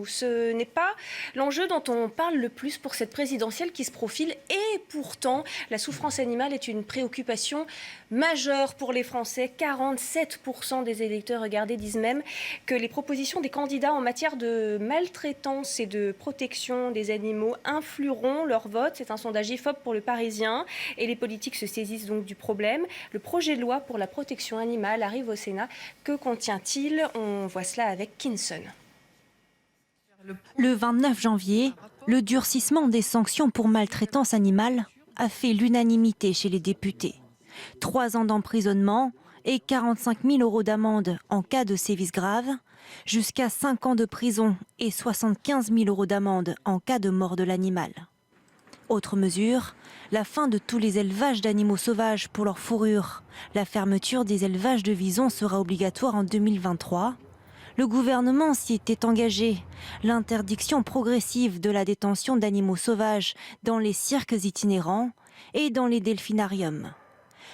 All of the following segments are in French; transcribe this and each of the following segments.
Ce n'est pas l'enjeu dont on parle le plus pour cette présidentielle qui se profile et pourtant la souffrance animale est une préoccupation majeure pour les Français. 47% des électeurs regardés disent même que les propositions des candidats en matière de maltraitance et de protection des animaux influeront leur vote. C'est un sondage IFOP pour le Parisien et les politiques se saisissent donc du problème. Le projet de loi pour la protection animale arrive au Sénat. Que contient-il? On voit cela avec Kinson. Le 29 janvier, le durcissement des sanctions pour maltraitance animale a fait l'unanimité chez les députés. 3 ans d'emprisonnement et 45 000 € d'amende en cas de sévices graves, jusqu'à 5 ans de prison et 75 000 € d'amende en cas de mort de l'animal. Autre mesure, la fin de tous les élevages d'animaux sauvages pour leur fourrure. La fermeture des élevages de visons sera obligatoire en 2023. Le gouvernement s'y était engagé. L'interdiction progressive de la détention d'animaux sauvages dans les cirques itinérants et dans les delphinariums.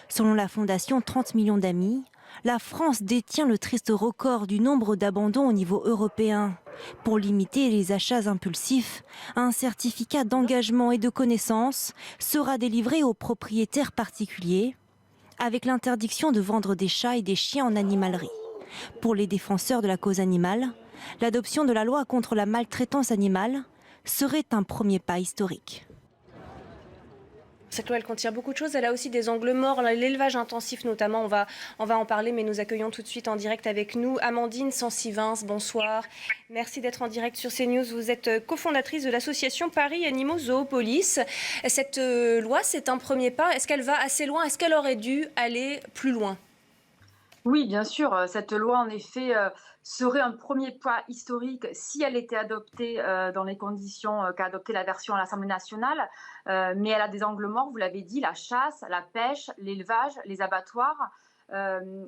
Selon la fondation 30 millions d'amis, la France détient le triste record du nombre d'abandons au niveau européen. Pour limiter les achats impulsifs, un certificat d'engagement et de connaissance sera délivré aux propriétaires particuliers, avec l'interdiction de vendre des chats et des chiens en animalerie. Pour les défenseurs de la cause animale, l'adoption de la loi contre la maltraitance animale serait un premier pas historique. Cette loi, elle contient beaucoup de choses. Elle a aussi des angles morts, l'élevage intensif notamment. On va en parler, mais nous accueillons tout de suite en direct avec nous Amandine Sansivins. Bonsoir. Merci d'être en direct sur CNews. Vous êtes cofondatrice de l'association Paris Animaux Zoopolis. Cette loi, c'est un premier pas. Est-ce qu'elle va assez loin? Est-ce qu'elle aurait dû aller plus loin? Oui, bien sûr, cette loi, en effet, serait un premier pas historique si elle était adoptée dans les conditions qu'a adopté la version à l'Assemblée nationale. Mais elle a des angles morts, vous l'avez dit, la chasse, la pêche, l'élevage, les abattoirs.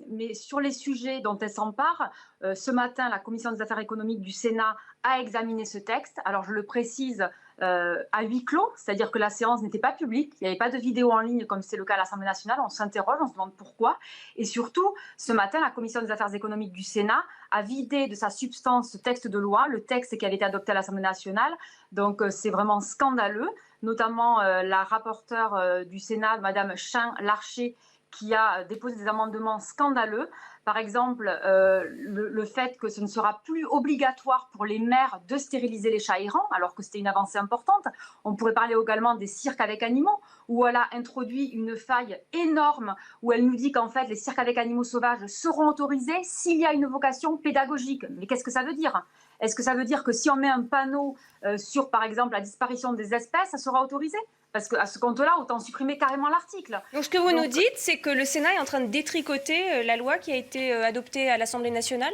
Mais sur les sujets dont elle s'empare, ce matin, la Commission des affaires économiques du Sénat a examiné ce texte. Alors, je le précise, à huis clos, c'est-à-dire que la séance n'était pas publique, il n'y avait pas de vidéo en ligne comme c'est le cas à l'Assemblée nationale. On s'interroge, on se demande pourquoi. Et surtout, ce matin, la Commission des affaires économiques du Sénat a vidé de sa substance ce texte de loi, le texte qui avait été adopté à l'Assemblée nationale. Donc, c'est vraiment scandaleux, notamment la rapporteure du Sénat, Madame Chain-Larché, qui a déposé des amendements scandaleux. Par exemple, le fait que ce ne sera plus obligatoire pour les maires de stériliser les chats errants, alors que c'était une avancée importante. On pourrait parler également des cirques avec animaux, où elle a introduit une faille énorme, où elle nous dit qu'en fait, les cirques avec animaux sauvages seront autorisés s'il y a une vocation pédagogique. Mais qu'est-ce que ça veut dire ? Est-ce que ça veut dire que si on met un panneau sur, par exemple, la disparition des espèces, ça sera autorisé ? Parce qu'à ce compte-là, autant supprimer carrément l'article. Donc ce que vous nous dites, c'est que le Sénat est en train de détricoter la loi qui a été adoptée à l'Assemblée nationale ?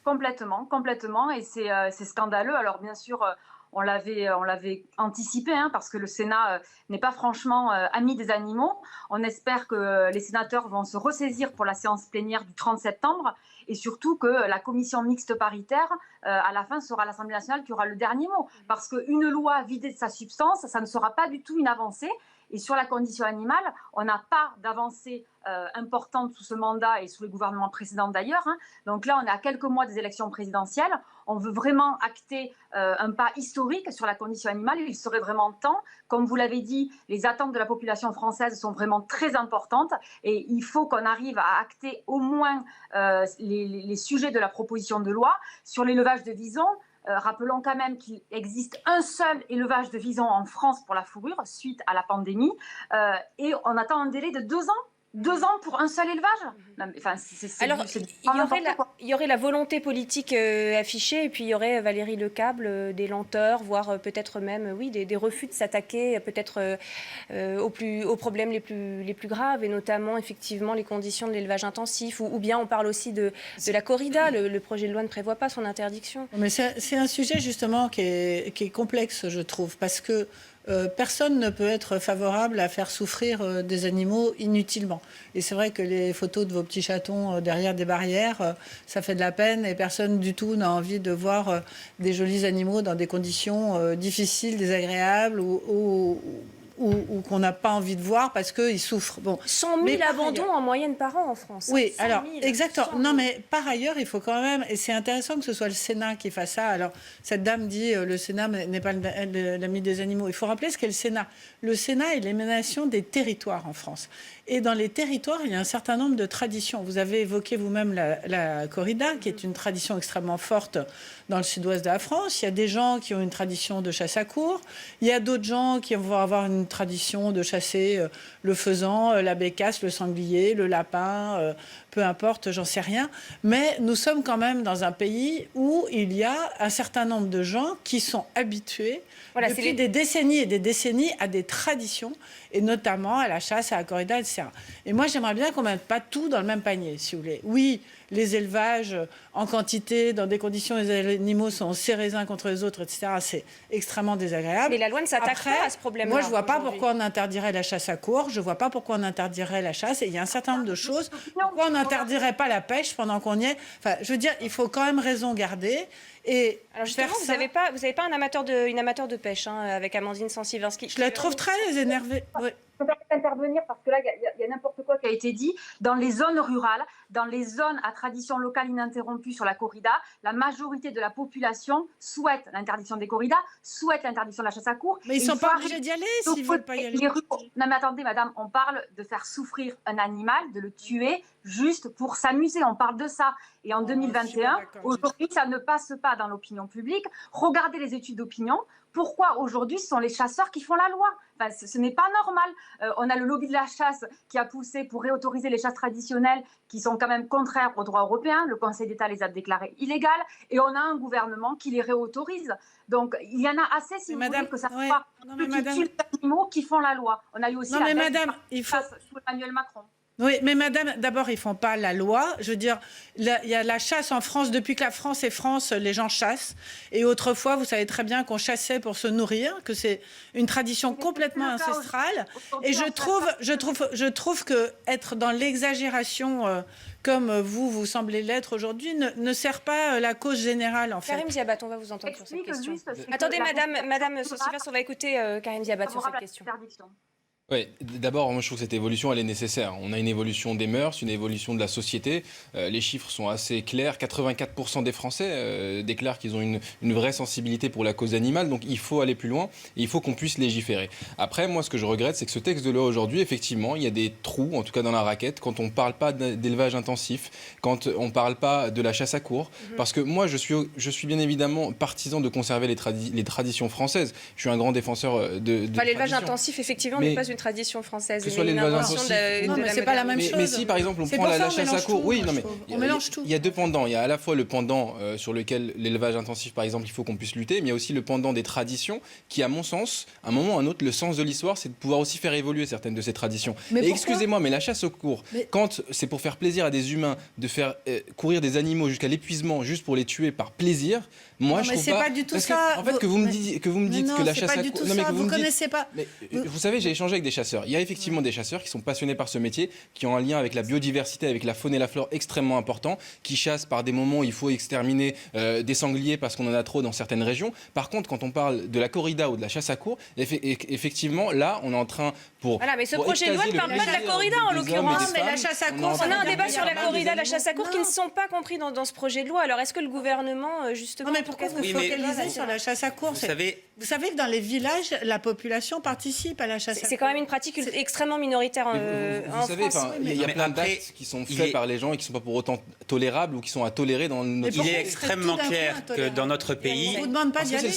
Complètement, et c'est scandaleux. Alors bien sûr, on l'avait anticipé, parce que le Sénat n'est pas franchement ami des animaux. On espère que les sénateurs vont se ressaisir pour la séance plénière du 30 septembre, et surtout que la commission mixte paritaire, à la fin, sera l'Assemblée nationale qui aura le dernier mot. Parce qu'une loi vidée de sa substance, ça ne sera pas du tout une avancée. Et sur la condition animale, on n'a pas d'avancée importante sous ce mandat et sous les gouvernements précédents d'ailleurs. Donc là, on est à quelques mois des élections présidentielles. On veut vraiment acter un pas historique sur la condition animale. Il serait vraiment temps. Comme vous l'avez dit, les attentes de la population française sont vraiment très importantes et il faut qu'on arrive à acter au moins les sujets de la proposition de loi. Sur l'élevage de visons, rappelons quand même qu'il existe un seul élevage de visons en France pour la fourrure suite à la pandémie et on attend un délai de 2 ans. 2 ans pour un seul élevage? Non, mais, enfin, Alors, il y aurait la volonté politique affichée, et puis il y aurait Valérie Lecable, des lenteurs, voire peut-être même des refus de s'attaquer peut-être aux problèmes les plus graves, et notamment effectivement les conditions de l'élevage intensif, ou bien on parle aussi de la corrida. Le projet de loi ne prévoit pas son interdiction. Mais c'est un sujet justement qui est complexe, je trouve, parce que personne ne peut être favorable à faire souffrir des animaux inutilement. Et c'est vrai que les photos de vos petits chatons derrière des barrières, ça fait de la peine et personne du tout n'a envie de voir des jolis animaux dans des conditions difficiles, désagréables ou ou qu'on n'a pas envie de voir parce qu'ils souffrent. Bon. 100 000 abandons en moyenne par an en France. Oui, alors, 000, exactement. Non, mais par ailleurs, il faut quand même, et c'est intéressant que ce soit le Sénat qui fasse ça. Alors, cette dame dit le Sénat n'est pas l'ami des animaux. Il faut rappeler ce qu'est le Sénat. Le Sénat est l'émanation des territoires en France. Et dans les territoires, il y a un certain nombre de traditions. Vous avez évoqué vous-même la corrida, qui est une tradition extrêmement forte dans le sud-ouest de la France. Il y a des gens qui ont une tradition de chasse à courre. Il y a d'autres gens qui vont avoir une tradition de chasser le faisan, la bécasse, le sanglier, le lapin, peu importe, j'en sais rien. Mais nous sommes quand même dans un pays où il y a un certain nombre de gens qui sont habitués depuis des décennies et des décennies à des traditions, et notamment à la chasse, à la corrida, etc. Et moi, j'aimerais bien qu'on ne mette pas tout dans le même panier, si vous voulez. Oui, les élevages en quantité, dans des conditions où les animaux sont serrés les uns contre les autres, etc., c'est extrêmement désagréable. Mais la loi ne s'attaque pas à ce problème-là. Moi, je ne vois pas pourquoi on interdirait la chasse à courre, je ne vois pas pourquoi on interdirait la chasse, et il y a un certain nombre de choses. Pourquoi on n'interdirait pas la pêche pendant qu'on y est? Enfin, je veux dire, il faut quand même raison garder. Et alors justement, vous n'avez pas une amateur de pêche, hein, avec Amandine Sansivinsky. Je la trouve très énervée. Oui. Je peux intervenir parce que là, il y a n'importe quoi qui a été dit. Dans les zones rurales, dans les zones à tradition locale ininterrompue sur la corrida, la majorité de la population souhaite l'interdiction des corridas, souhaite l'interdiction de la chasse à courre. Mais ils ne sont pas obligés d'y aller s'ils ne veulent pas y aller. Non mais attendez, madame, on parle de faire souffrir un animal, de le tuer juste pour s'amuser. On parle de ça. Et en 2021, aujourd'hui, ça ne passe pas dans l'opinion publique. Regardez les études d'opinion. Pourquoi aujourd'hui ce sont les chasseurs qui font la loi? Enfin, ce n'est pas normal. On a le lobby de la chasse qui a poussé pour réautoriser les chasses traditionnelles qui sont quand même contraires au droit européen. Le Conseil d'État les a déclarées illégales et on a un gouvernement qui les réautorise. Donc il y en a assez, si vous voulez, que ça soit petits animaux qui font la loi. On a eu aussi chasse sous Emmanuel Macron. Oui, mais madame, d'abord, ils ne font pas la loi. Je veux dire, il y a la chasse en France. Depuis que la France est France, les gens chassent. Et autrefois, vous savez très bien qu'on chassait pour se nourrir, que c'est une tradition complètement ancestrale. Et je trouve que être dans l'exagération, comme vous semblez l'être aujourd'hui, ne sert pas la cause générale, en fait. Karim Ziabat, on va vous entendre sur cette question. Attendez, madame Sansivinsky, on va écouter Karim Ziabat sur cette question. Oui, d'abord, moi je trouve que cette évolution, elle est nécessaire. On a une évolution des mœurs, une évolution de la société. Les chiffres sont assez clairs. 84% des Français déclarent qu'ils ont une vraie sensibilité pour la cause animale. Donc il faut aller plus loin et il faut qu'on puisse légiférer. Après, moi ce que je regrette, c'est que ce texte de loi aujourd'hui, effectivement, il y a des trous, en tout cas dans la raquette, quand on ne parle pas d'élevage intensif, quand on ne parle pas de la chasse à courre. Parce que moi, je suis bien évidemment partisan de conserver les traditions françaises. Je suis un grand défenseur de l'élevage intensif, effectivement, n'est pas une tradition française. Que ce soit l'élevage intensif. Non, mais c'est pas la même chose. Mais si, par exemple, on prend la chasse à courre. Oui, non, mais on mélange tout. Il y a deux pendants. Il y a à la fois le pendant sur lequel l'élevage intensif, par exemple, il faut qu'on puisse lutter, mais il y a aussi le pendant des traditions qui, à mon sens, à un moment ou à un autre, le sens de l'histoire, c'est de pouvoir aussi faire évoluer certaines de ces traditions. Et excusez-moi, mais la chasse au courre, quand c'est pour faire plaisir à des humains, de faire courir des animaux jusqu'à l'épuisement, juste pour les tuer par plaisir, moi, je trouve pas. Pas du tout ça. En fait, que vous me dites que la chasse à courre. Non, mais vous connaissez pas. Vous savez, j'ai échangé avec des chasseurs. Il y a effectivement des chasseurs qui sont passionnés par ce métier, qui ont un lien avec la biodiversité, avec la faune et la flore extrêmement important, qui chassent par des moments où il faut exterminer des sangliers parce qu'on en a trop dans certaines régions. Par contre, quand on parle de la corrida ou de la chasse à courre, effectivement, là, on est en train Voilà, mais ce projet de loi ne parle pas de la corrida en l'occurrence. Mais la chasse à courre, on a un débat sur la corrida, la chasse à courre qui ne sont pas compris dans ce projet de loi. Alors, est-ce que le gouvernement, justement... Non, mais pourquoi vous focalisez sur la chasse à courre? Vous savez que dans les villages, la population participe à la chasse à courre. C'est quand même une pratique extrêmement minoritaire en savez, France. il y a plein d'actes qui sont faits par les gens et qui ne sont pas pour autant tolérables ou qui sont à tolérer dans notre société. Il est extrêmement clair que dans notre pays... On ne vous demande pas d'y aller.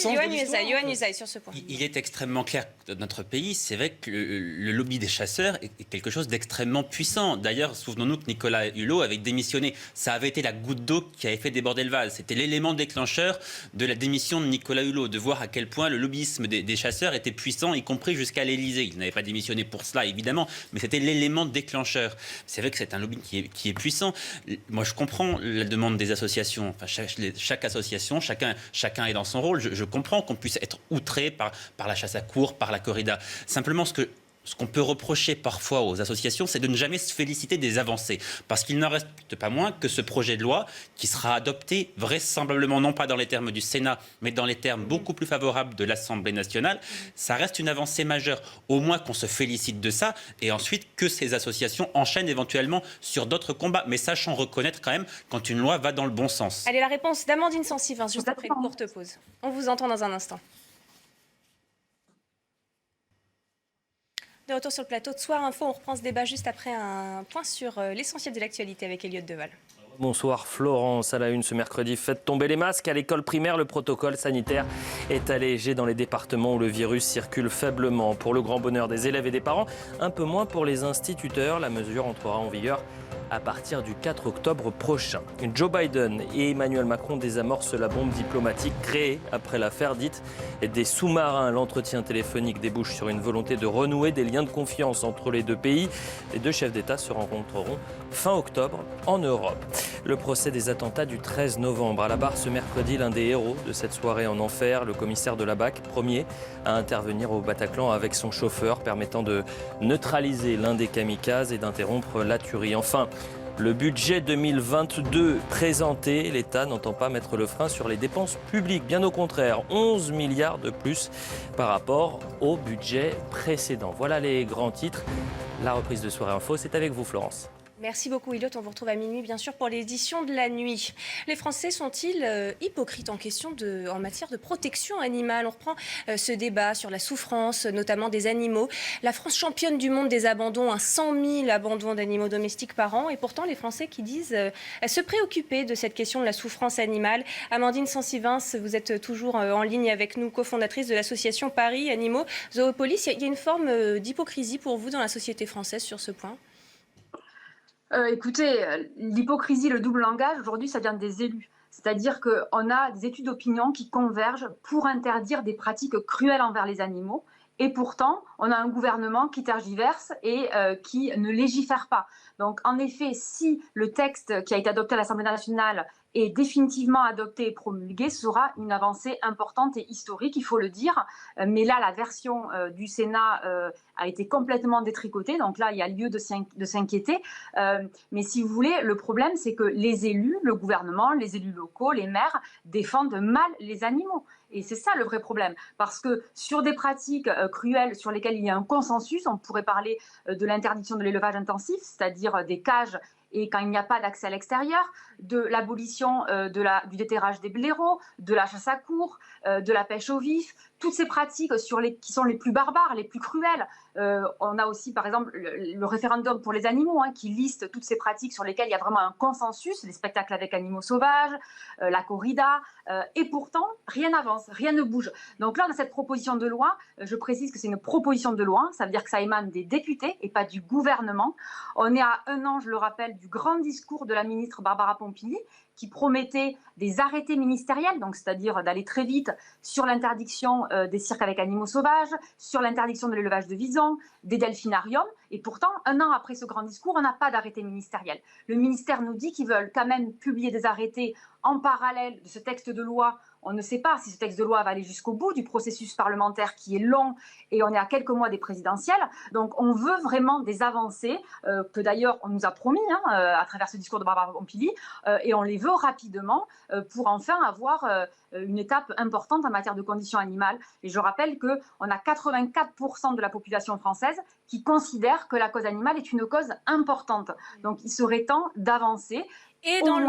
Yohann Usaï, sur ce point. Il est extrêmement clair que dans notre pays, c'est vrai que le lobby des chasseurs est quelque chose d'extrêmement puissant. D'ailleurs, souvenons-nous que Nicolas Hulot avait démissionné. Ça avait été la goutte d'eau qui avait fait déborder le vase. C'était l'élément déclencheur de la démission de Nicolas Hulot, de voir à quel point le lobbyisme des chasseurs était puissant, y compris jusqu'à l'Élysée. Il n'avait pas démissionné pour cela, évidemment, mais c'était l'élément déclencheur. C'est vrai que c'est un lobby qui est puissant. Moi, je comprends la demande des associations. Enfin, chaque association, chacun est dans son rôle. Je comprends qu'on puisse être outré par la chasse à courre, par la corrida. Simplement, ce ce qu'on peut reprocher parfois aux associations, c'est de ne jamais se féliciter des avancées. Parce qu'il n'en reste pas moins que ce projet de loi, qui sera adopté vraisemblablement non pas dans les termes du Sénat, mais dans les termes beaucoup plus favorables de l'Assemblée nationale, ça reste une avancée majeure. Au moins qu'on se félicite de ça, et ensuite que ces associations enchaînent éventuellement sur d'autres combats. Mais sachons reconnaître quand même quand une loi va dans le bon sens. Allez, la réponse d'Amandine Sansivin, juste après une courte pause. On vous entend dans un instant. De retour sur le plateau de Soir Info, on reprend ce débat juste après un point sur l'essentiel de l'actualité avec Elliott Deval. Bonsoir Florence, à la une ce mercredi, faites tomber les masques. À l'école primaire, le protocole sanitaire est allégé dans les départements où le virus circule faiblement. Pour le grand bonheur des élèves et des parents, un peu moins pour les instituteurs. La mesure entrera en vigueur à partir du 4 octobre prochain. Joe Biden et Emmanuel Macron désamorcent la bombe diplomatique créée après l'affaire dite des sous-marins. L'entretien téléphonique débouche sur une volonté de renouer des liens de confiance entre les deux pays. Les deux chefs d'État se rencontreront fin octobre en Europe. Le procès des attentats du 13 novembre. À la barre ce mercredi, l'un des héros de cette soirée en enfer, le commissaire de la BAC, premier à intervenir au Bataclan avec son chauffeur, permettant de neutraliser l'un des kamikazes et d'interrompre la tuerie. Enfin, le budget 2022 présenté, l'État n'entend pas mettre le frein sur les dépenses publiques. Bien au contraire, 11 milliards de plus par rapport au budget précédent. Voilà les grands titres. La reprise de Soir Info, c'est avec vous Florence. Merci beaucoup, Elliott. On vous retrouve à minuit, bien sûr, pour l'édition de la nuit. Les Français sont-ils hypocrites en matière de protection animale? On reprend ce débat sur la souffrance, notamment des animaux. La France championne du monde des abandons, 100 000 abandons d'animaux domestiques par an. Et pourtant, les Français qui disent se préoccuper de cette question de la souffrance animale. Amandine Sansivin, vous êtes toujours en ligne avec nous, cofondatrice de l'association Paris Animaux Zoopolis. Il y a une forme d'hypocrisie pour vous dans la société française sur ce point? Écoutez, l'hypocrisie, le double langage, aujourd'hui, ça vient des élus. C'est-à-dire qu'on a des études d'opinion qui convergent pour interdire des pratiques cruelles envers les animaux. Et pourtant, on a un gouvernement qui tergiverse et qui ne légifère pas. Donc, en effet, si le texte qui a été adopté à l'Assemblée nationale est définitivement adopté et promulgué, ce sera une avancée importante et historique, il faut le dire. Mais là, la version du Sénat a été complètement détricotée, donc là, il y a lieu de s'inquiéter. Mais si vous voulez, le problème, c'est que les élus, le gouvernement, les élus locaux, les maires défendent mal les animaux. Et c'est ça le vrai problème, parce que sur des pratiques cruelles sur lesquelles il y a un consensus, on pourrait parler de l'interdiction de l'élevage intensif, c'est-à-dire des cages et quand il n'y a pas d'accès à l'extérieur, de l'abolition du déterrage des blaireaux, de la chasse à courre, de la pêche au vif, toutes ces pratiques qui sont les plus barbares, les plus cruelles. On a aussi, par exemple, le référendum pour les animaux, qui liste toutes ces pratiques sur lesquelles il y a vraiment un consensus, les spectacles avec animaux sauvages, la corrida, et pourtant, rien n'avance, rien ne bouge. Donc là, on a cette proposition de loi, je précise que c'est une proposition de loi, ça veut dire que ça émane des députés et pas du gouvernement. On est à un an, je le rappelle, du grand discours de la ministre Barbara Pompili, qui promettait des arrêtés ministériels, donc c'est-à-dire d'aller très vite sur l'interdiction des cirques avec animaux sauvages, sur l'interdiction de l'élevage de visons, des delphinariums. Et pourtant, un an après ce grand discours, on n'a pas d'arrêté ministériel. Le ministère nous dit qu'ils veulent quand même publier des arrêtés en parallèle de ce texte de loi. On ne sait pas si ce texte de loi va aller jusqu'au bout du processus parlementaire qui est long et on est à quelques mois des présidentielles. Donc on veut vraiment des avancées que d'ailleurs on nous a promis à travers ce discours de Barbara Pompili et on les veut rapidement pour enfin avoir une étape importante en matière de conditions animales. Et je rappelle qu'on a 84% de la population française qui considère que la cause animale est une cause importante. Donc il serait temps d'avancer. Et dans le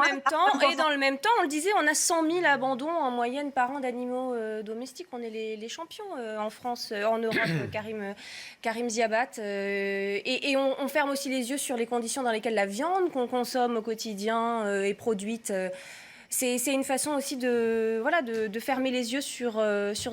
même temps, on le disait, on a 100 000 abandons en moyenne par an d'animaux domestiques. On est les champions en France, en Europe, Karim Ziabat. Et on ferme aussi les yeux sur les conditions dans lesquelles la viande qu'on consomme au quotidien est produite. C'est une façon aussi de fermer les yeux sur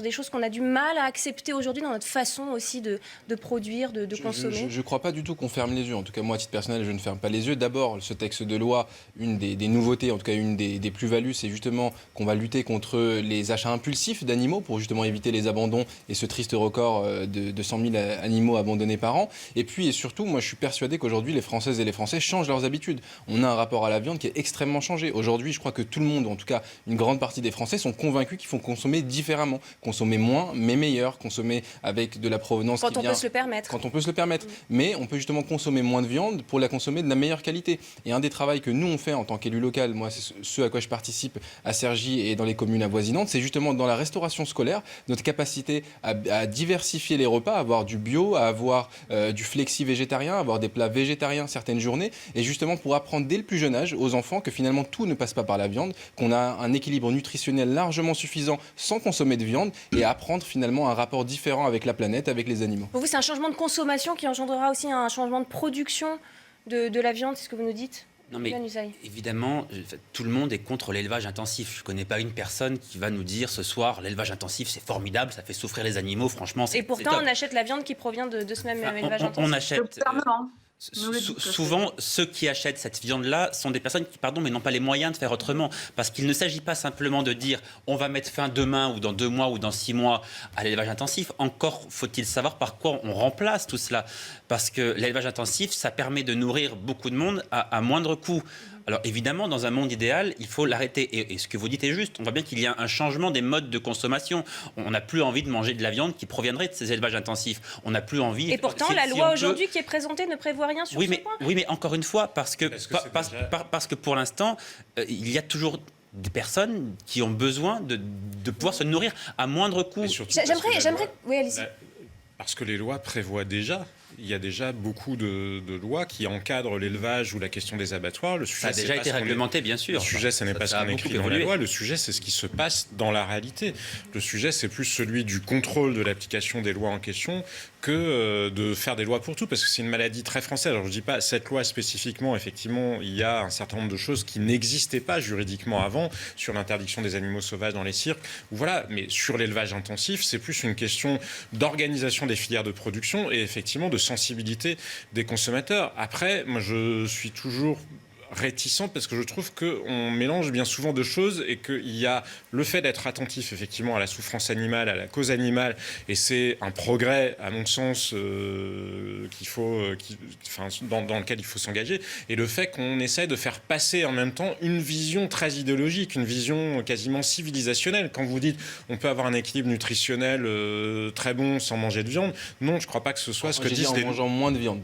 des choses qu'on a du mal à accepter aujourd'hui dans notre façon aussi de produire, de consommer. Je ne crois pas du tout qu'on ferme les yeux. En tout cas, moi, à titre personnel, je ne ferme pas les yeux. D'abord, ce texte de loi, une des nouveautés, en tout cas une des plus-values, c'est justement qu'on va lutter contre les achats impulsifs d'animaux pour justement éviter les abandons et ce triste record de 100 000 animaux abandonnés par an. Et puis, et surtout, moi, je suis persuadé qu'aujourd'hui, les Françaises et les Français changent leurs habitudes. On a un rapport à la viande qui est extrêmement changé. Aujourd'hui, je crois que tout le monde, en tout cas une grande partie des Français, sont convaincus qu'il faut consommer différemment, consommer moins mais meilleur, consommer avec de la provenance Quand on peut se le permettre. Quand on peut se le permettre. Mais on peut justement consommer moins de viande pour la consommer de la meilleure qualité. Et un des travaux que nous on fait en tant qu'élu local, moi c'est ce à quoi je participe à Cergy et dans les communes avoisinantes, c'est justement dans la restauration scolaire, notre capacité à diversifier les repas, à avoir du bio, à avoir du flexi végétarien, à avoir des plats végétariens certaines journées, et justement pour apprendre dès le plus jeune âge aux enfants que finalement tout ne passe pas par la viande, qu'on a un équilibre nutritionnel largement suffisant sans consommer de viande, et apprendre finalement un rapport différent avec la planète, avec les animaux. Pour vous, c'est un changement de consommation qui engendrera aussi un changement de production de la viande, c'est ce que vous nous dites? Non mais évidemment, tout le monde est contre l'élevage intensif. Je ne connais pas une personne qui va nous dire ce soir l'élevage intensif c'est formidable, ça fait souffrir les animaux, franchement. Et pourtant on achète la viande qui provient de ce même élevage intensif. On achète... Souvent, ceux qui achètent cette viande-là sont des personnes qui, mais n'ont pas les moyens de faire autrement. Parce qu'il ne s'agit pas simplement de dire on va mettre fin demain ou dans 2 mois ou dans 6 mois à l'élevage intensif. Encore faut-il savoir par quoi on remplace tout cela. Parce que l'élevage intensif, ça permet de nourrir beaucoup de monde à moindre coût. Alors évidemment, dans un monde idéal, il faut l'arrêter. Et ce que vous dites est juste. On voit bien qu'il y a un changement des modes de consommation. On n'a plus envie de manger de la viande qui proviendrait de ces élevages intensifs. On n'a plus envie... Et pourtant, la loi aujourd'hui qui est présentée ne prévoit rien sur ce point. Oui, mais encore une fois, parce que pour l'instant, il y a toujours des personnes qui ont besoin de pouvoir se nourrir à moindre coût. J'aimerais... Oui, allez-y. Parce que les lois prévoient déjà. Il y a déjà beaucoup de lois qui encadrent l'élevage ou la question des abattoirs. Le sujet, ça a déjà été réglementé, bien sûr. Le sujet, ce n'est pas ce qu'on écrit dans la loi. Le sujet, c'est ce qui se passe dans la réalité. Le sujet, c'est plus celui du contrôle de l'application des lois en question que de faire des lois pour tout, parce que c'est une maladie très française. Alors, je ne dis pas cette loi spécifiquement, effectivement, il y a un certain nombre de choses qui n'existaient pas juridiquement avant, sur l'interdiction des animaux sauvages dans les cirques. Voilà. Mais sur l'élevage intensif, c'est plus une question d'organisation des filières de production et effectivement de sensibilité des consommateurs. Après, moi, je suis toujours réticente parce que je trouve qu'on mélange bien souvent de choses et qu'il y a le fait d'être attentif effectivement à la souffrance animale, à la cause animale, et c'est un progrès à mon sens dans lequel il faut s'engager, et le fait qu'on essaie de faire passer en même temps une vision très idéologique, une vision quasiment civilisationnelle. Quand vous dites on peut avoir un équilibre nutritionnel très bon sans manger de viande, non, je ne crois pas que ce soit ce que disent en mangeant moins de viande.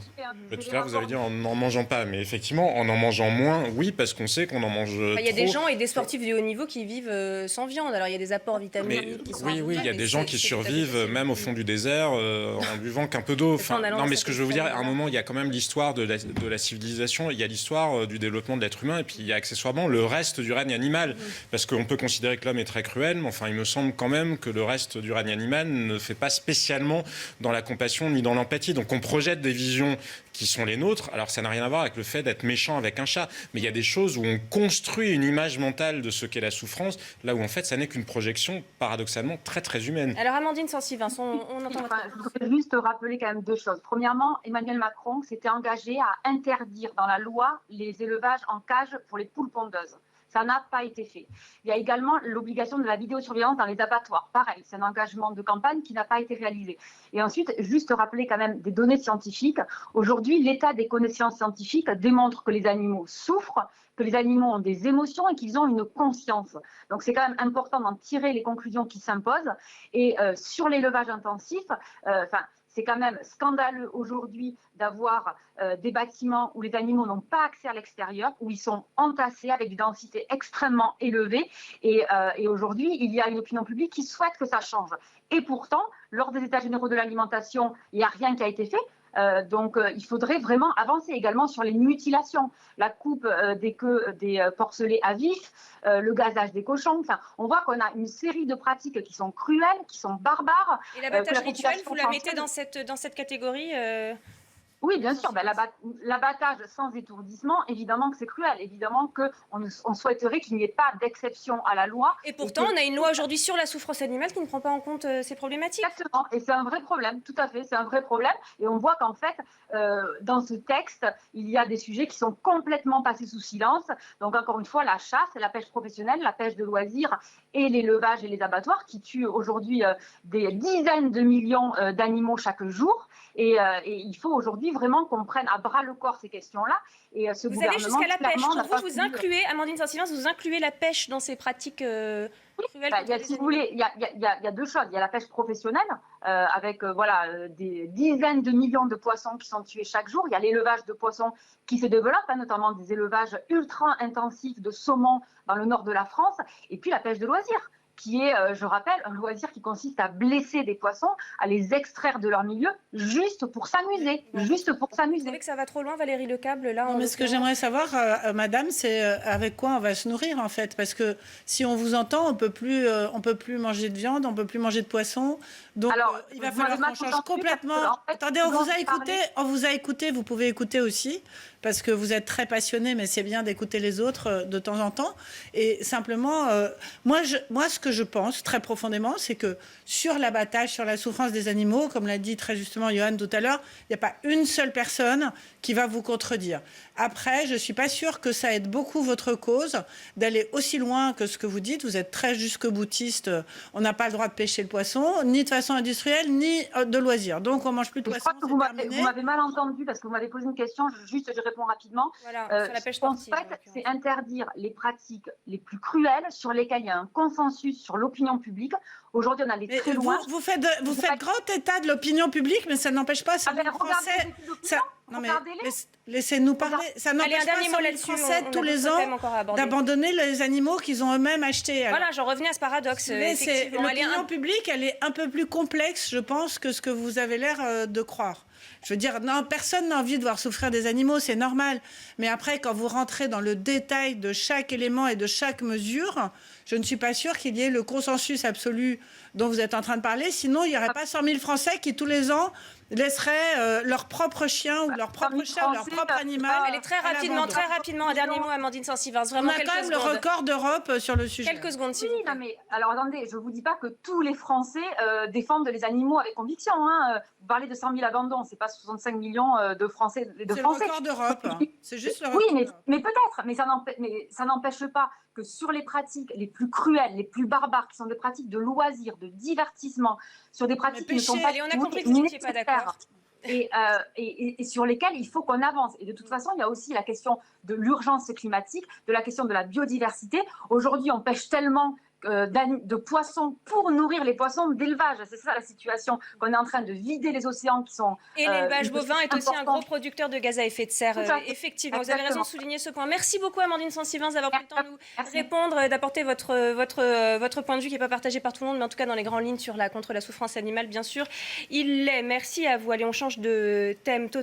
Tout à l'heure vous avez dit en n'en mangeant pas, mais effectivement en mangeant moins, oui, parce qu'on sait qu'on en mange trop. Il y a des gens et des sportifs de haut niveau qui vivent sans viande. Alors il y a des apports vitaminiques qui sont... Oui, il y a des gens qui survivent même au fond du désert en buvant qu'un peu d'eau. Non, mais ce que je veux vous dire, à un moment, il y a quand même l'histoire de la civilisation, il y a l'histoire du développement de l'être humain, et puis il y a accessoirement le reste du règne animal. Parce qu'on peut considérer que l'homme est très cruel, mais enfin, il me semble quand même que le reste du règne animal ne fait pas spécialement dans la compassion ni dans l'empathie. Donc on projette des visions qui sont les nôtres. Alors ça n'a rien à voir avec le fait d'être méchant avec un chat, mais il y a des choses où on construit une image mentale de ce qu'est la souffrance, là où en fait ça n'est qu'une projection paradoxalement très très humaine. Alors Amandine Sancy-Vincent, on entend je voudrais juste rappeler quand même 2 choses. Premièrement, Emmanuel Macron s'était engagé à interdire dans la loi les élevages en cage pour les poules pondeuses. Ça n'a pas été fait. Il y a également l'obligation de la vidéosurveillance dans les abattoirs. Pareil, c'est un engagement de campagne qui n'a pas été réalisé. Et ensuite, juste rappeler quand même des données scientifiques. Aujourd'hui, l'état des connaissances scientifiques démontre que les animaux souffrent, que les animaux ont des émotions et qu'ils ont une conscience. Donc c'est quand même important d'en tirer les conclusions qui s'imposent. Et sur l'élevage intensif, c'est quand même scandaleux aujourd'hui d'avoir des bâtiments où les animaux n'ont pas accès à l'extérieur, où ils sont entassés avec des densités extrêmement élevées. Et aujourd'hui, il y a une opinion publique qui souhaite que ça change. Et pourtant, lors des États généraux de l'alimentation, il n'y a rien qui a été fait. Donc il faudrait vraiment avancer également sur les mutilations, la coupe des queues des porcelets à vif, le gazage des cochons. Enfin, on voit qu'on a une série de pratiques qui sont cruelles, qui sont barbares. Et l'abattage rituel, vous la mettez dans cette catégorie Oui, bien sûr. L'abattage sans étourdissement, évidemment que c'est cruel. Évidemment qu'on souhaiterait qu'il n'y ait pas d'exception à la loi. Et pourtant, on a une loi aujourd'hui sur la souffrance animale qui ne prend pas en compte ces problématiques. Exactement. Et c'est un vrai problème, tout à fait. C'est un vrai problème. Et on voit qu'en fait, dans ce texte, il y a des sujets qui sont complètement passés sous silence. Donc, encore une fois, la chasse, la pêche professionnelle, la pêche de loisirs et l'élevage et les abattoirs qui tuent aujourd'hui des dizaines de millions d'animaux chaque jour. Et il faut aujourd'hui vraiment qu'on prenne à bras le corps ces questions-là. Et ce vous allez jusqu'à la pêche. Donc vous incluez, Amandine Saint-Sylvain, vous incluez la pêche dans ces pratiques cruelles. Si vous voulez, il y a deux choses. Il y a la pêche professionnelle avec des dizaines de millions de poissons qui sont tués chaque jour. Il y a l'élevage de poissons qui se développe, notamment des élevages ultra intensifs de saumon dans le nord de la France. Et puis la pêche de loisirs, qui est, je rappelle, un loisir qui consiste à blesser des poissons, à les extraire de leur milieu, juste pour s'amuser. Vous trouvez que ça va trop loin, Valérie Lecable, là? Non, mais ce que j'aimerais savoir, madame, c'est avec quoi on va se nourrir, en fait. Parce que si on vous entend, on peut plus manger de viande, on peut plus manger de poisson. Donc, alors, il va falloir qu'on change complètement. Attendez, on vous a écouté, vous pouvez écouter aussi, parce que vous êtes très passionné, mais c'est bien d'écouter les autres de temps en temps. Et simplement, moi, ce que je pense très profondément, c'est que sur l'abattage, sur la souffrance des animaux, comme l'a dit très justement Johan tout à l'heure, il n'y a pas une seule personne qui va vous contredire. Après, je ne suis pas sûre que ça aide beaucoup votre cause d'aller aussi loin que ce que vous dites. Vous êtes très jusque-boutiste. On n'a pas le droit de pêcher le poisson, ni de façon industrielle, ni de loisir. Donc, on ne mange plus de poisson. Je crois que vous m'avez mal entendu parce que vous m'avez posé une question. Je réponds rapidement. Voilà, sur la pêche sportive. En fait, c'est interdire les pratiques les plus cruelles sur lesquelles il y a un consensus sur l'opinion publique. Aujourd'hui, on allait très loin. Vous faites grand état de l'opinion publique, mais ça n'empêche pas les Français. Non mais laissez-nous parler. Ça n'empêche pas les Français tous les ans d'abandonner les animaux qu'ils ont eux-mêmes achetés. Voilà, j'en revenais à ce paradoxe. L'opinion publique, elle est un peu plus complexe, je pense, que ce que vous avez l'air de croire. Je veux dire, non, personne n'a envie de voir souffrir des animaux, c'est normal. Mais après, quand vous rentrez dans le détail de chaque élément et de chaque mesure, je ne suis pas sûre qu'il y ait le consensus absolu dont vous êtes en train de parler. Sinon, il n'y aurait pas 100 000 Français qui, tous les ans, laisseraient leur propre chien ou leur propre chat ou leur propre animal. Allez, très rapidement, un dernier mot, Amandine Saint-Sylvain. On a quand même le record d'Europe sur le sujet. Quelques secondes, s'il vous plaît. Non, mais alors attendez, je ne vous dis pas que tous les Français défendent les animaux avec conviction. Hein. Vous parlez de 100 000 abandons, ce n'est pas 65 millions de Français. C'est le record d'Europe. C'est juste le record. Oui, mais peut-être, mais ça n'empêche pas que sur les pratiques les plus cruelles, les plus barbares, qui sont des pratiques de loisirs, de divertissement, sur des pratiques qui ne sont pas... Allez, on a compris que vous n'étiez pas d'accord. Et sur lesquels il faut qu'on avance. Et de toute façon, il y a aussi la question de l'urgence climatique, de la question de la biodiversité. Aujourd'hui, on pêche tellement de poissons pour nourrir les poissons d'élevage. C'est ça la situation, qu'on est en train de vider les océans qui sont... Et l'élevage bovin est aussi un gros producteur de gaz à effet de serre. Effectivement, vous avez raison de souligner ce point. Merci beaucoup Amandine Saint-Sylvain d'avoir pris le temps de nous répondre, d'apporter votre point de vue qui n'est pas partagé par tout le monde, mais en tout cas dans les grandes lignes contre la souffrance animale, bien sûr. Il l'est. Merci à vous. Allez, on change de thème total.